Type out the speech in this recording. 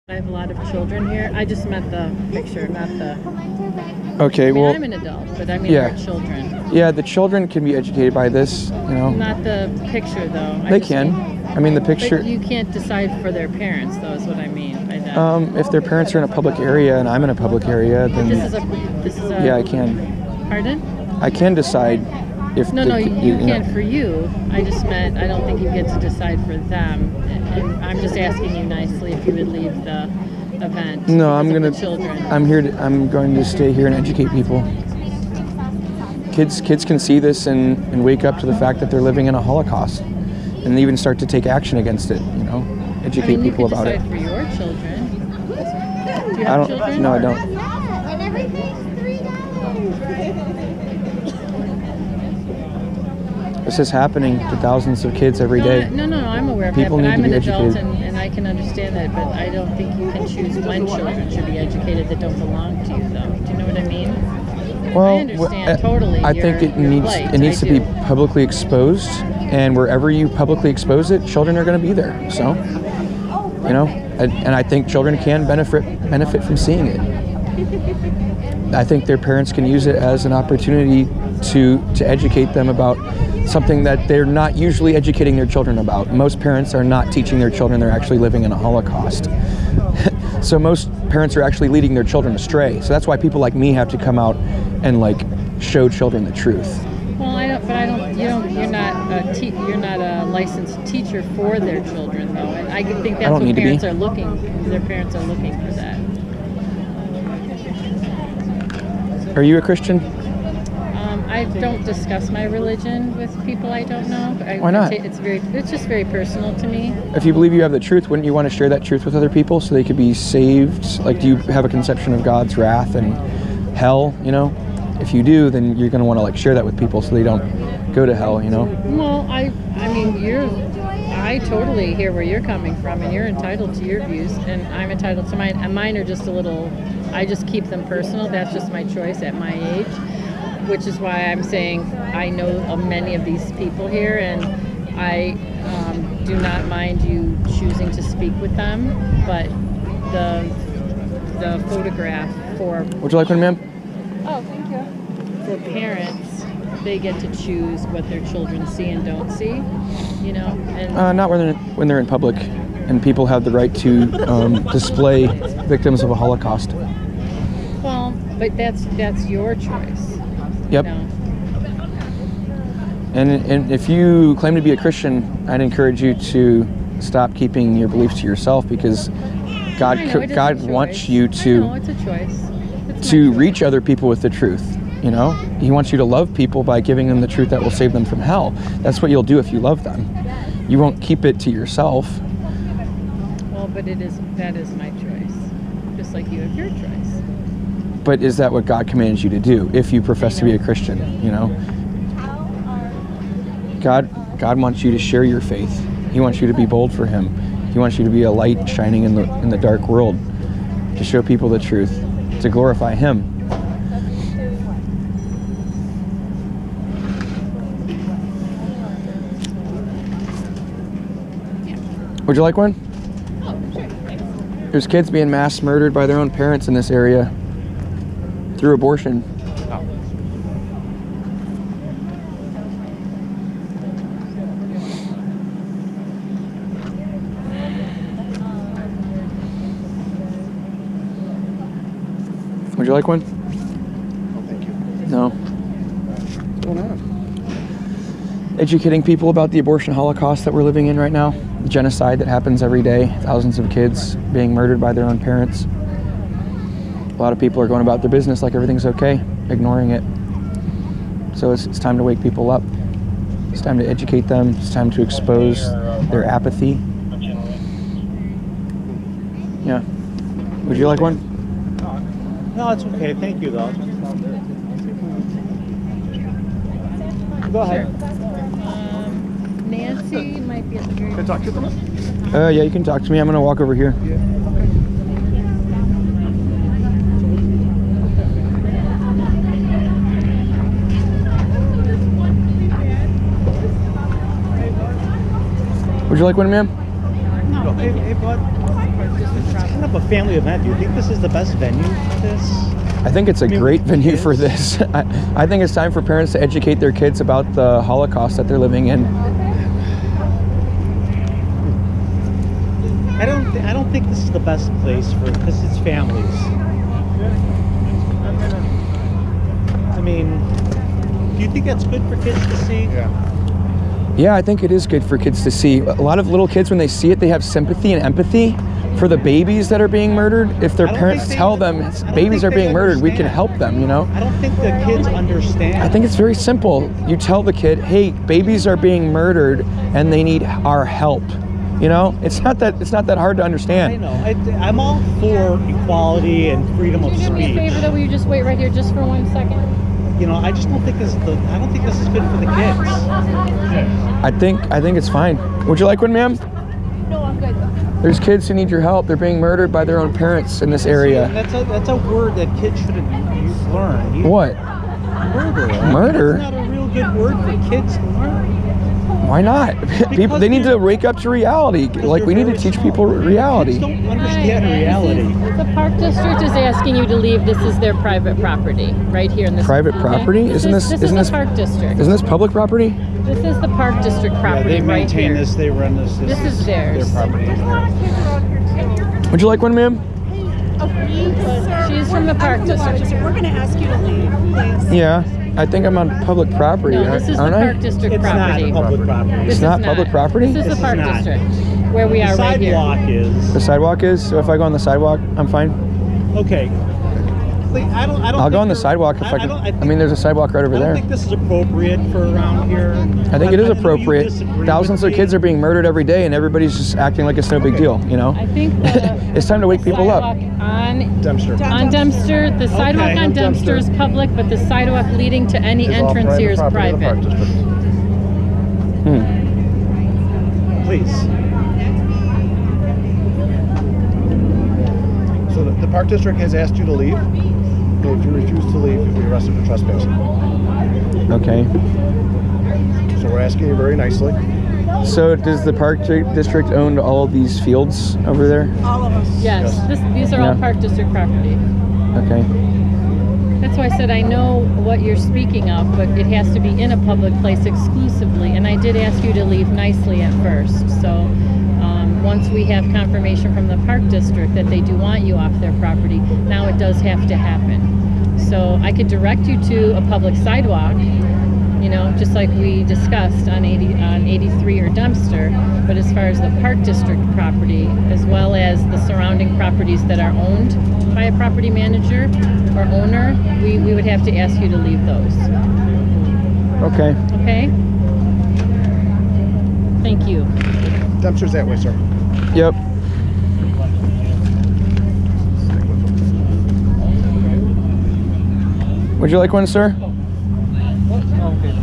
I have a lot of children here. I just meant the picture, not the... Okay, well... I'm an adult, but I mean yeah. our children. Yeah, the children can be educated by this, you know. Not the picture, though. They can. I mean, the picture... But you can't decide for their parents, though, is what I mean by that. If their parents are in a public area and I'm in a public area, then... This is a... Yeah, I can. Pardon? I can decide if... No, you can for you. I just meant I don't think you get to decide for them. And I'm just asking you nicely if you would leave the event. No, I'm gonna. Children. I'm going to stay here and educate people. Kids can see this and wake up to the fact that they're living in a Holocaust, and even start to take action against it. You know, educate people about it. For your children. Do you have children? No, I don't. This is happening to thousands of kids every day. No, I'm aware of People that, but I'm an educated. adult and I can understand that, but I don't think you can choose when children should be educated that don't belong to you, though. Do you know what I mean? Well, I understand totally. I think it needs to be publicly exposed, and wherever you publicly expose it, children are going to be there. So, you know, and I think children can benefit from seeing it. I think their parents can use it as an opportunity to educate them about something that they're not usually educating their children about. Most parents are not teaching their children they're actually living in a Holocaust. So most parents are actually leading their children astray. So that's why people like me have to come out and like show children the truth. Well, you're not a licensed teacher for their children, though. And I think that's what parents are looking. Their parents are looking for that. Are you a Christian? I don't discuss my religion with people I don't know. Why not? It's just very personal to me. If you believe you have the truth, wouldn't you want to share that truth with other people so they could be saved? Like, do you have a conception of God's wrath and hell, you know? If you do, then you're going to want to like share that with people so they don't go to hell, you know? Well, I mean, I totally hear where you're coming from, and you're entitled to your views, and I'm entitled to mine. And mine are just a little, I just keep them personal. That's just my choice at my age. Which is why I'm saying I know of many of these people here, and I do not mind you choosing to speak with them, but the photograph for... Would you like one, ma'am? Oh, thank you. For parents, they get to choose what their children see and don't see, you know? And not when they're in public, and people have the right to display victims of a Holocaust. Well, but that's your choice. Yep. You know? And if you claim to be a Christian, I'd encourage you to stop keeping your beliefs to yourself, because God wants you to it's a choice. To reach other people with the truth. You know, He wants you to love people by giving them the truth that will save them from hell. That's what you'll do if you love them. You won't keep it to yourself. Well, but that is my choice, just like you have your choice. But is that what God commands you to do if you profess to be a Christian, you know? God wants you to share your faith. He wants you to be bold for Him. He wants you to be a light shining in the dark world, to show people the truth, to glorify Him. Would you like one? Oh, sure. Thanks. There's kids being mass murdered by their own parents in this area through abortion. Would you like one? Oh, thank you. No. What's going on? Educating people about the abortion holocaust that we're living in right now. The genocide that happens every day. Thousands of kids being murdered by their own parents. A lot of people are going about their business like everything's okay, ignoring it. So it's time to wake people up. It's time to educate them. It's time to expose their apathy. Yeah. Would you like one? No, it's okay. Thank you, though. Go ahead. Nancy might be at the very... Can I talk to them? Yeah, you can talk to me. I'm going to walk over here. Would you like one, ma'am? No. Hey, bud. putting up a family event. Do you think this is the best venue for this? I think it's a mean, great with venue kids? for this. I think it's time for parents to educate their kids about the Holocaust that they're living in. I don't think this is the best place for because it's families. I mean, do you think that's good for kids to see? Yeah, I think it is good for kids to see. A lot of little kids, when they see it, they have sympathy and empathy for the babies that are being murdered. If their I don't parents think they- tell them I don't babies think are they being murdered, we can understand. help them, you know? I don't think the kids understand. I think it's very simple. You tell the kid, hey, babies are being murdered and they need our help. You know, it's not that hard to I understand. know. I'm all for equality and freedom of Could you do me a speech. favor though? Will you just wait right here just for 1 second? You know, I just don't think this. I don't think this is good for the kids. I think it's fine. Would you like one, ma'am? No, I'm good. There's kids who need your help. They're being murdered by their own parents in this area. That's a word that kids shouldn't learn. What? Murder. Murder? It's not a real good word for kids to learn. Why not? People, they need to wake up to reality. Like, we need to teach people reality. Kids don't understand Hi, reality. The park district is asking you to leave. This is their private property, right here in this. Private property? This Isn't is the park district. Isn't this public property? This is the park district Yeah, property they right maintain here. this. They run this. This is theirs. Their property. Would you like one, ma'am? She's from the park district. We're going to ask you to leave, please. Yeah. I think I'm on public property, No, this is the aren't I? park district It's property. not public property. This It's is not public property? This is This the is park not. district where we The are right here. sidewalk is The sidewalk is? So if I go on the sidewalk, I'm fine? okay. Like, I don't. I'll think go on the you're- sidewalk if I don't- can. I mean, there's a sidewalk right over I don't there. think this is appropriate for around here. I think it is know you appropriate. disagree Thousands with of kids me. are being murdered every day, and everybody's just acting like it's no big deal, you know? I think the It's time to wake people up. sidewalk on Dempster. Dempster, the sidewalk on Dempster is public, but the sidewalk leading to any entrance here is private. Please. So the park district has asked you to leave. If you refuse to leave, you'll be arrested for trespassing. Okay. So we're asking you very nicely. So does the park district own all of these fields over there? All of us. Yes, these are all Yeah. park district property. Okay. That's why I said I know what you're speaking of, but it has to be in a public place exclusively. And I did ask you to leave nicely at first. So once we have confirmation from the park district that they do want you off their property, now it does have to happen. So I could direct you to a public sidewalk, you know, just like we discussed on 83 or Dempster. But as far as the park district property, as well as the surrounding properties that are owned by a property manager or owner, we would have to ask you to leave those. Okay. Okay? Thank you. Dempster's that way, sir. Yep. Would you like one, sir? Okay.